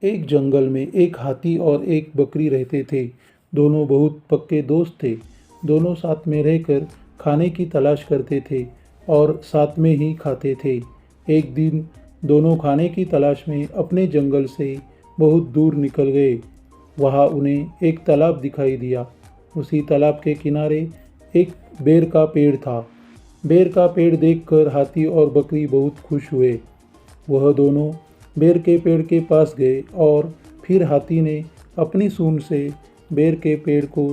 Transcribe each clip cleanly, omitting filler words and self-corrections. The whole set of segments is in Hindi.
एक जंगल में एक हाथी और एक बकरी रहते थे। दोनों बहुत पक्के दोस्त थे। दोनों साथ में रहकर खाने की तलाश करते थे और साथ में ही खाते थे। एक दिन दोनों खाने की तलाश में अपने जंगल से बहुत दूर निकल गए। वहाँ उन्हें एक तालाब दिखाई दिया। उसी तालाब के किनारे एक बेर का पेड़ था। बेर का पेड़ देखकर हाथी और बकरी बहुत खुश हुए। वह दोनों बेर के पेड़ के पास गए और फिर हाथी ने अपनी सूंड से बेर के पेड़ को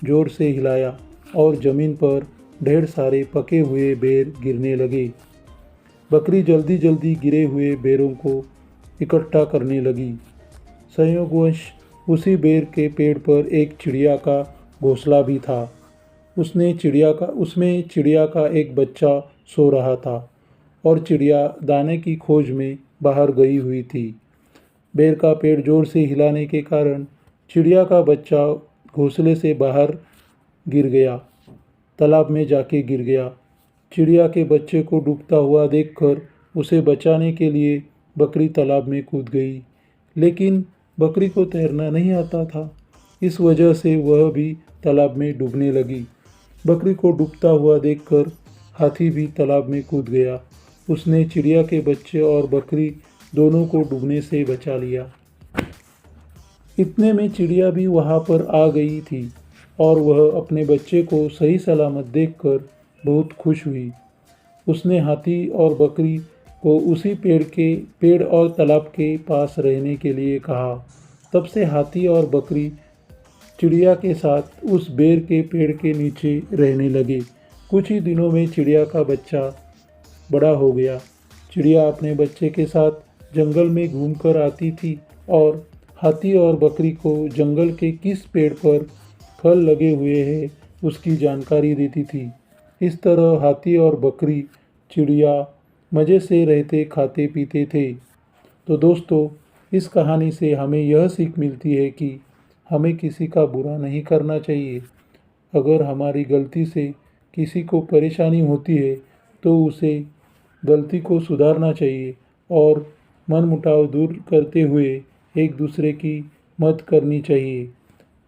जोर से हिलाया और जमीन पर ढेर सारे पके हुए बेर गिरने लगे। बकरी जल्दी जल्दी गिरे हुए बेरों को इकट्ठा करने लगी। संयोगवश उसी बेर के पेड़ पर एक चिड़िया का घोंसला भी था। उसमें चिड़िया का एक बच्चा सो रहा था और चिड़िया दाने की खोज में बाहर गई हुई थी। बेर का पेड़ जोर से हिलाने के कारण चिड़िया का बच्चा घोंसले से बाहर गिर गया, तालाब में जाके गिर गया। चिड़िया के बच्चे को डूबता हुआ देखकर उसे बचाने के लिए बकरी तालाब में कूद गई, लेकिन बकरी को तैरना नहीं आता था। इस वजह से वह भी तालाब में डूबने लगी। बकरी को डूबता हुआ देखकर हाथी भी तालाब में कूद गया। उसने चिड़िया के बच्चे और बकरी दोनों को डूबने से बचा लिया। इतने में चिड़िया भी वहाँ पर आ गई थी और वह अपने बच्चे को सही सलामत देखकर बहुत खुश हुई। उसने हाथी और बकरी को उसी पेड़ और तालाब के पास रहने के लिए कहा। तब से हाथी और बकरी चिड़िया के साथ उस बेर के पेड़ के नीचे रहने लगे। कुछ ही दिनों में चिड़िया का बच्चा बड़ा हो गया। चिड़िया अपने बच्चे के साथ जंगल में घूमकर आती थी और हाथी और बकरी को जंगल के किस पेड़ पर फल लगे हुए हैं उसकी जानकारी देती थी। इस तरह हाथी और बकरी चिड़िया मज़े से रहते खाते पीते थे। तो दोस्तों, इस कहानी से हमें यह सीख मिलती है कि हमें किसी का बुरा नहीं करना चाहिए। अगर हमारी गलती से किसी को परेशानी होती है तो उसे गलती को सुधारना चाहिए और मनमुटाव दूर करते हुए एक दूसरे की मदद करनी चाहिए।